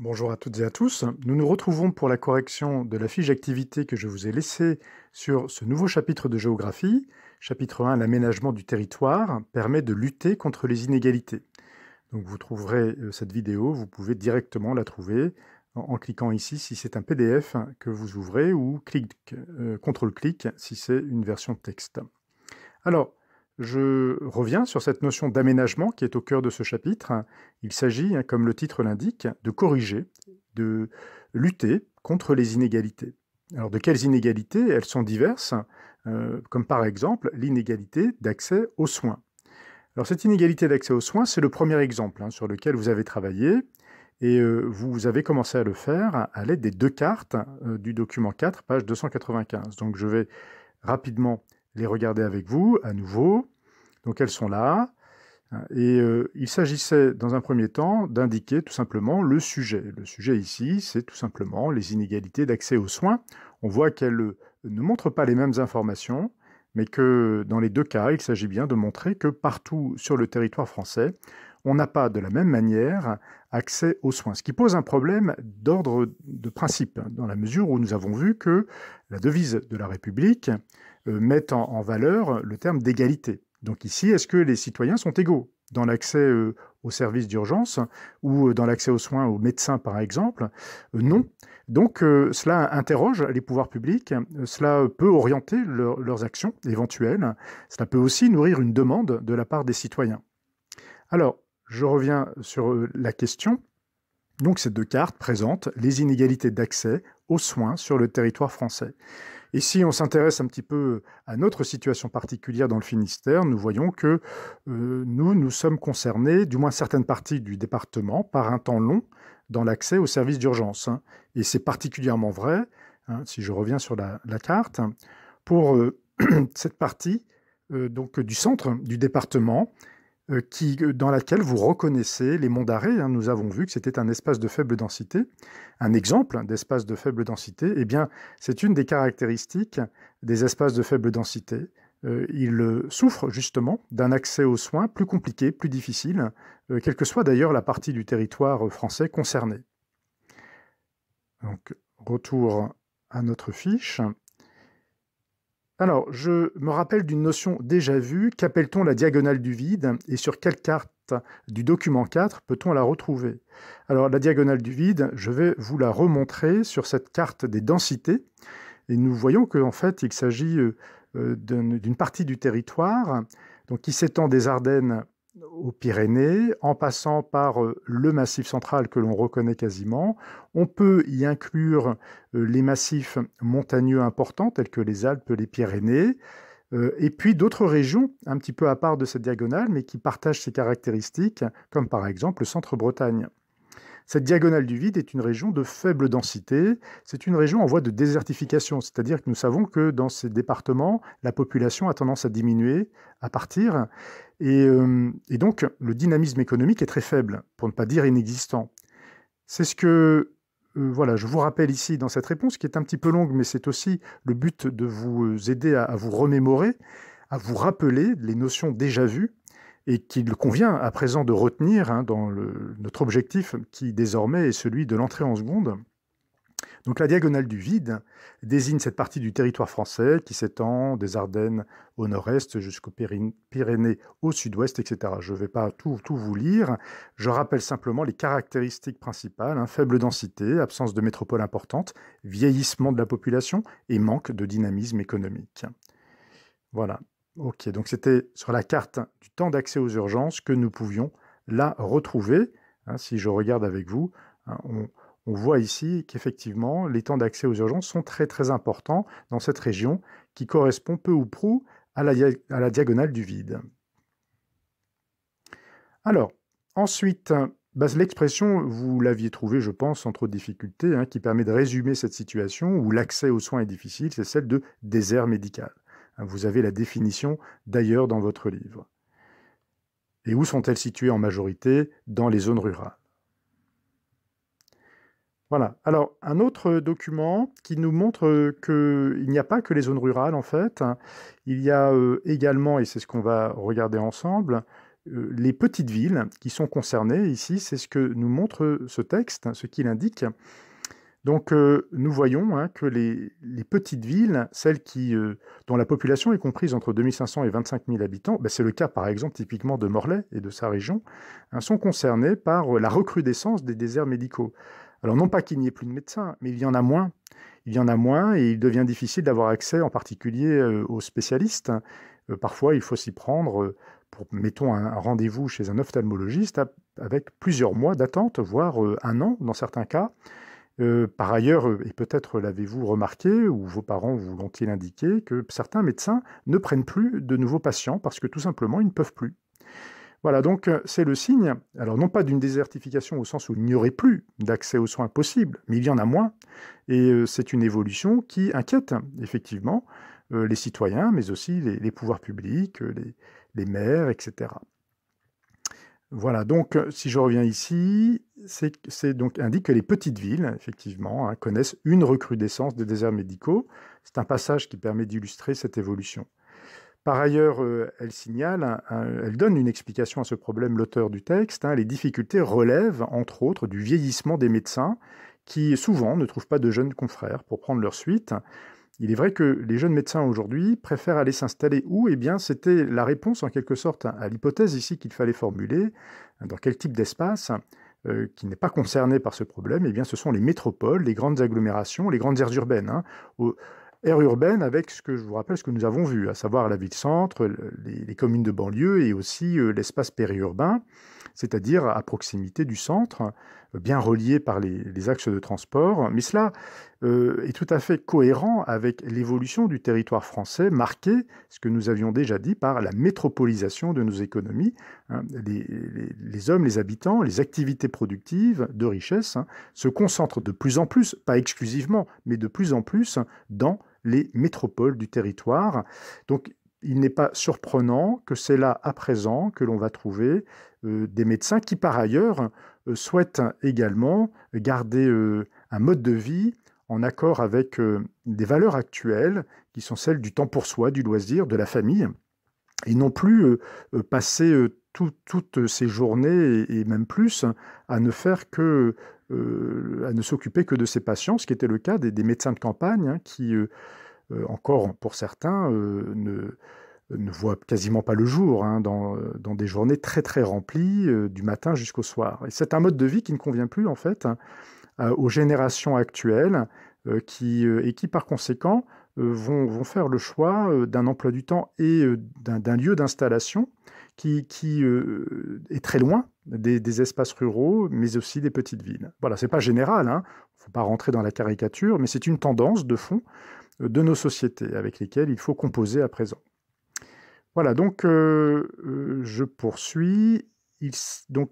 Bonjour à toutes et à tous. Nous nous retrouvons pour la correction de la fiche d'activité que je vous ai laissée sur ce nouveau chapitre de géographie. Chapitre 1, l'aménagement du territoire permet de lutter contre les inégalités. Donc vous trouverez cette vidéo, vous pouvez directement la trouver en cliquant ici si c'est un PDF que vous ouvrez ou CTRL-clic si c'est une version texte. Alors, je reviens sur cette notion d'aménagement qui est au cœur de ce chapitre. Il s'agit, comme le titre l'indique, de corriger, de lutter contre les inégalités. Alors, de quelles inégalités? Elles sont diverses, comme par exemple l'inégalité d'accès aux soins. Alors, cette inégalité d'accès aux soins, c'est le premier exemple sur lequel vous avez travaillé, et vous avez commencé à le faire à l'aide des deux cartes du document 4, page 295. Donc, je vais rapidement les regarder avec vous à nouveau. Donc elles sont là. Et il s'agissait dans un premier temps d'indiquer tout simplement le sujet. Le sujet ici, c'est tout simplement les inégalités d'accès aux soins. On voit qu'elles ne montrent pas les mêmes informations, mais que dans les deux cas, il s'agit bien de montrer que partout sur le territoire français, on n'a pas de la même manière accès aux soins. Ce qui pose un problème d'ordre de principe, dans la mesure où nous avons vu que la devise de la République met en valeur le terme d'égalité. Donc ici, est-ce que les citoyens sont égaux dans l'accès aux services d'urgence ou dans l'accès aux soins aux médecins, par exemple? Non. Donc cela interroge les pouvoirs publics, cela peut orienter leurs actions éventuelles, cela peut aussi nourrir une demande de la part des citoyens. Alors, je reviens sur la question. Donc ces deux cartes présentent les inégalités d'accès aux soins sur le territoire français. Et si on s'intéresse un petit peu à notre situation particulière dans le Finistère, nous voyons que nous sommes concernés, du moins certaines parties du département, par un temps long dans l'accès aux services d'urgence. Et c'est particulièrement vrai, si je reviens sur la carte, pour cette partie donc, du centre du département, dans laquelle vous reconnaissez les monts d'arrêt. Nous avons vu que c'était un espace de faible densité. Un exemple d'espace de faible densité, eh bien, c'est une des caractéristiques des espaces de faible densité. Ils souffrent justement d'un accès aux soins plus compliqué, plus difficile, quelle que soit d'ailleurs la partie du territoire français concernée. Donc, retour à notre fiche. Alors, je me rappelle d'une notion déjà vue. Qu'appelle-t-on la diagonale du vide et sur quelle carte du document 4 peut-on la retrouver? Alors, la diagonale du vide, je vais vous la remontrer sur cette carte des densités. Et nous voyons qu'en fait, il s'agit d'une partie du territoire donc, qui s'étend des Ardennes aux Pyrénées, en passant par le Massif central que l'on reconnaît quasiment. On peut y inclure les massifs montagneux importants, tels que les Alpes, les Pyrénées, et puis d'autres régions, un petit peu à part de cette diagonale, mais qui partagent ces caractéristiques, comme par exemple le centre-Bretagne. Cette diagonale du vide est une région de faible densité, c'est une région en voie de désertification, c'est-à-dire que nous savons que dans ces départements, la population a tendance à diminuer, à partir, et donc le dynamisme économique est très faible, pour ne pas dire inexistant. C'est ce que voilà, je vous rappelle ici dans cette réponse, qui est un petit peu longue, mais c'est aussi le but de vous aider à vous remémorer, à vous rappeler les notions déjà vues, et qu'il convient à présent de retenir dans notre objectif qui désormais est celui de l'entrée en seconde. Donc la diagonale du vide désigne cette partie du territoire français qui s'étend des Ardennes au nord-est jusqu'aux Pyrénées au sud-ouest, etc. Je ne vais pas tout vous lire. Je rappelle simplement les caractéristiques principales, faible densité, absence de métropole importante, vieillissement de la population et manque de dynamisme économique. Voilà. Ok, donc c'était sur la carte du temps d'accès aux urgences que nous pouvions la retrouver. Si je regarde avec vous, on voit ici qu'effectivement, les temps d'accès aux urgences sont très très importants dans cette région qui correspond peu ou prou à la diagonale du vide. Alors, ensuite, l'expression, vous l'aviez trouvée, je pense, sans trop de difficulté, qui permet de résumer cette situation où l'accès aux soins est difficile, c'est celle de désert médical. Vous avez la définition d'ailleurs dans votre livre. Et où sont-elles situées en majorité? Dans les zones rurales. Voilà. Alors, un autre document qui nous montre qu'il n'y a pas que les zones rurales, en fait. Il y a également, et c'est ce qu'on va regarder ensemble, les petites villes qui sont concernées ici, c'est ce que nous montre ce texte, ce qu'il indique. Donc nous voyons que les petites villes, celles dont la population est comprise entre 2500 et 25 000 habitants, c'est le cas par exemple typiquement de Morlaix et de sa région, sont concernées par la recrudescence des déserts médicaux. Alors non pas qu'il n'y ait plus de médecins, mais il y en a moins. Il y en a moins et il devient difficile d'avoir accès en particulier aux spécialistes. Parfois il faut s'y prendre pour, mettons, un rendez-vous chez un ophtalmologiste avec plusieurs mois d'attente, voire un an dans certains cas. Par ailleurs, et peut-être l'avez-vous remarqué, ou vos parents vous l'ont-ils indiqué, que certains médecins ne prennent plus de nouveaux patients parce que tout simplement ils ne peuvent plus. Voilà, donc c'est le signe, alors non pas d'une désertification au sens où il n'y aurait plus d'accès aux soins possibles, mais il y en a moins, et c'est une évolution qui inquiète effectivement les citoyens, mais aussi les pouvoirs publics, les maires, etc. Voilà, donc si je reviens ici, c'est donc indique que les petites villes, effectivement, connaissent une recrudescence des déserts médicaux. C'est un passage qui permet d'illustrer cette évolution. Par ailleurs, elle signale, elle donne une explication à ce problème, l'auteur du texte. Les difficultés relèvent, entre autres, du vieillissement des médecins qui, souvent, ne trouvent pas de jeunes confrères pour prendre leur suite. Il est vrai que les jeunes médecins aujourd'hui préfèrent aller s'installer où? Eh bien, c'était la réponse en quelque sorte à l'hypothèse ici qu'il fallait formuler. Dans quel type d'espace qui n'est pas concerné par ce problème? Eh bien, ce sont les métropoles, les grandes agglomérations, les grandes aires urbaines. Aires urbaines avec ce que je vous rappelle, ce que nous avons vu, à savoir la ville-centre, les communes de banlieue et aussi l'espace périurbain, c'est-à-dire à proximité du centre, bien relié par les axes de transport. Mais cela est tout à fait cohérent avec l'évolution du territoire français, marqué, ce que nous avions déjà dit, par la métropolisation de nos économies. Les hommes, les habitants, les activités productives de richesse se concentrent de plus en plus, pas exclusivement, mais de plus en plus dans les métropoles du territoire. Donc, il n'est pas surprenant que c'est là, à présent, que l'on va trouver des médecins qui, par ailleurs, souhaitent également garder un mode de vie en accord avec des valeurs actuelles qui sont celles du temps pour soi, du loisir, de la famille, et non plus passer toutes ces journées, et même plus, à ne faire que à ne s'occuper que de ses patients, ce qui était le cas des médecins de campagne, qui, encore pour certains, ne voient quasiment pas le jour, dans des journées très très remplies, du matin jusqu'au soir. Et c'est un mode de vie qui ne convient plus, en fait, aux générations actuelles, qui par conséquent vont faire le choix d'un emploi du temps et d'un lieu d'installation qui est très loin des espaces ruraux, mais aussi des petites villes. Voilà, c'est pas général, il ne faut pas rentrer dans la caricature, mais c'est une tendance de fond de nos sociétés avec lesquelles il faut composer à présent. Voilà, donc je poursuis. Donc,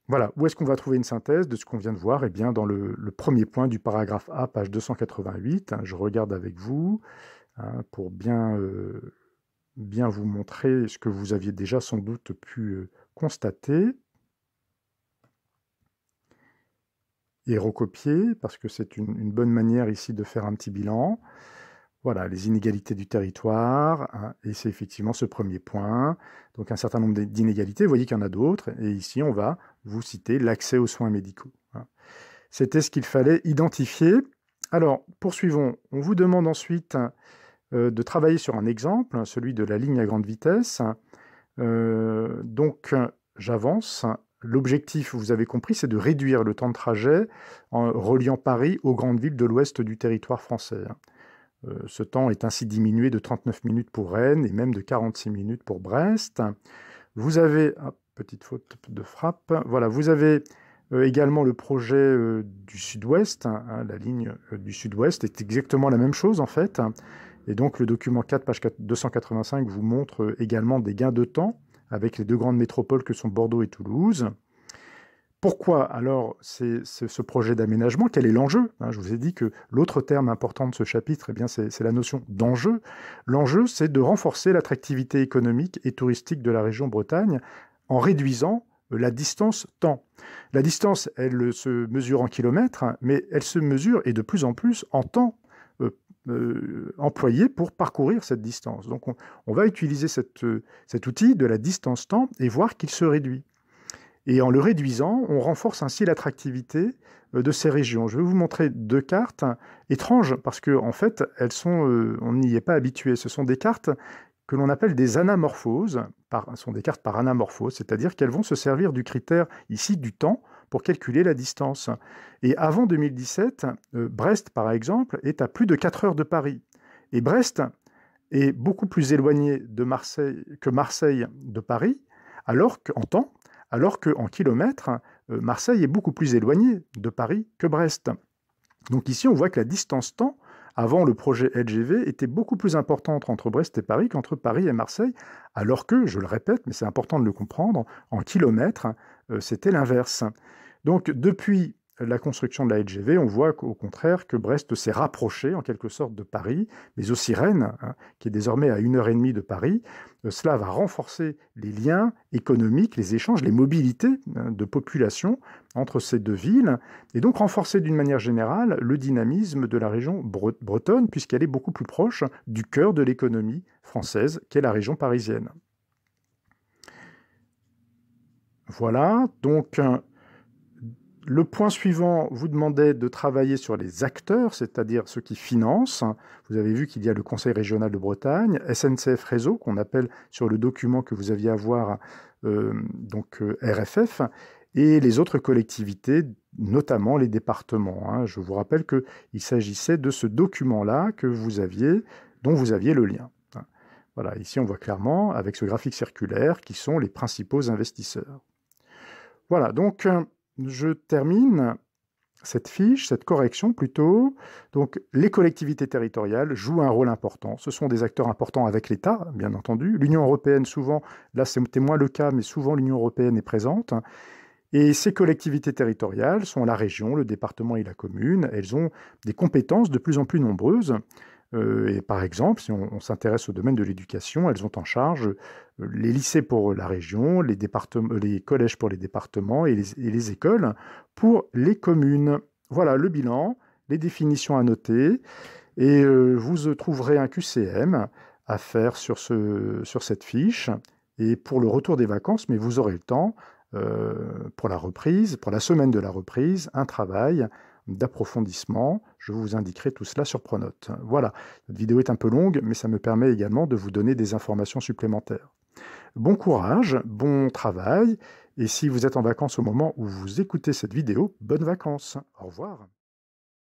voilà, où est-ce qu'on va trouver une synthèse de ce qu'on vient de voir? Eh bien, dans le premier point du paragraphe A, page 288, je regarde avec vous pour bien vous montrer ce que vous aviez déjà sans doute pu constater et recopier, parce que c'est une bonne manière ici de faire un petit bilan. Voilà, les inégalités du territoire, et c'est effectivement ce premier point. Donc un certain nombre d'inégalités, vous voyez qu'il y en a d'autres, et ici on va vous citer l'accès aux soins médicaux. C'était ce qu'il fallait identifier. Alors, poursuivons. On vous demande ensuite de travailler sur un exemple, celui de la ligne à grande vitesse. Donc, j'avance. L'objectif, vous avez compris, c'est de réduire le temps de trajet en reliant Paris aux grandes villes de l'ouest du territoire français. Ce temps est ainsi diminué de 39 minutes pour Rennes et même de 46 minutes pour Brest. Vous avez, petite faute de frappe, voilà, vous avez également le projet du sud-ouest, la ligne du sud-ouest est exactement la même chose en fait. Et donc le document 4, page 285, vous montre également des gains de temps avec les deux grandes métropoles que sont Bordeaux et Toulouse. Pourquoi alors ce projet d'aménagement? Quel est l'enjeu? Je vous ai dit que l'autre terme important de ce chapitre, eh bien, c'est la notion d'enjeu. L'enjeu, c'est de renforcer l'attractivité économique et touristique de la région Bretagne en réduisant la distance temps. La distance, elle se mesure en kilomètres, mais elle se mesure, et de plus en plus, en temps. employés pour parcourir cette distance. Donc on va utiliser cet outil de la distance-temps et voir qu'il se réduit. Et en le réduisant, on renforce ainsi l'attractivité de ces régions. Je vais vous montrer deux cartes étranges parce qu'en fait, on n'y est pas habitué. Ce sont des cartes que l'on appelle des anamorphoses. Ce sont des cartes par anamorphose, c'est-à-dire qu'elles vont se servir du critère ici du temps pour calculer la distance. Et avant 2017, Brest, par exemple, est à plus de 4 heures de Paris. Et Brest est beaucoup plus éloigné que Marseille de Paris, alors qu'en kilomètres, Marseille est beaucoup plus éloigné de Paris que Brest. Donc ici, on voit que la distance-temps, avant le projet LGV, était beaucoup plus importante entre Brest et Paris qu'entre Paris et Marseille, alors que, je le répète, mais c'est important de le comprendre, en kilomètres, c'était l'inverse. Donc depuis la construction de la LGV, on voit qu'au contraire que Brest s'est rapproché en quelque sorte de Paris, mais aussi Rennes, qui est désormais à 1h30 de Paris. Cela va renforcer les liens économiques, les échanges, les mobilités de population entre ces deux villes, et donc renforcer d'une manière générale le dynamisme de la région bretonne, puisqu'elle est beaucoup plus proche du cœur de l'économie française, qu'est la région parisienne. Voilà, donc le point suivant vous demandait de travailler sur les acteurs, c'est-à-dire ceux qui financent. Vous avez vu qu'il y a le Conseil régional de Bretagne, SNCF Réseau, qu'on appelle sur le document que vous aviez à voir, RFF, et les autres collectivités, notamment les départements. Je vous rappelle qu'il s'agissait de ce document-là dont vous aviez le lien. Voilà, ici on voit clairement, avec ce graphique circulaire, qui sont les principaux investisseurs. Voilà, donc je termine cette correction plutôt. Donc, les collectivités territoriales jouent un rôle important. Ce sont des acteurs importants avec l'État, bien entendu. L'Union européenne, souvent, là c'était moins le cas, mais souvent l'Union européenne est présente. Et ces collectivités territoriales sont la région, le département et la commune. Elles ont des compétences de plus en plus nombreuses. Et par exemple, si on s'intéresse au domaine de l'éducation, elles ont en charge les lycées pour la région, les collèges pour les départements et les écoles pour les communes. Voilà le bilan, les définitions à noter, et vous trouverez un QCM à faire sur cette fiche, et pour le retour des vacances, mais vous aurez le temps, pour la semaine de la reprise, un travail d'approfondissement. Je vous indiquerai tout cela sur Pronote. Voilà, cette vidéo est un peu longue, mais ça me permet également de vous donner des informations supplémentaires. Bon courage, bon travail, et si vous êtes en vacances au moment où vous écoutez cette vidéo, bonnes vacances. Au revoir.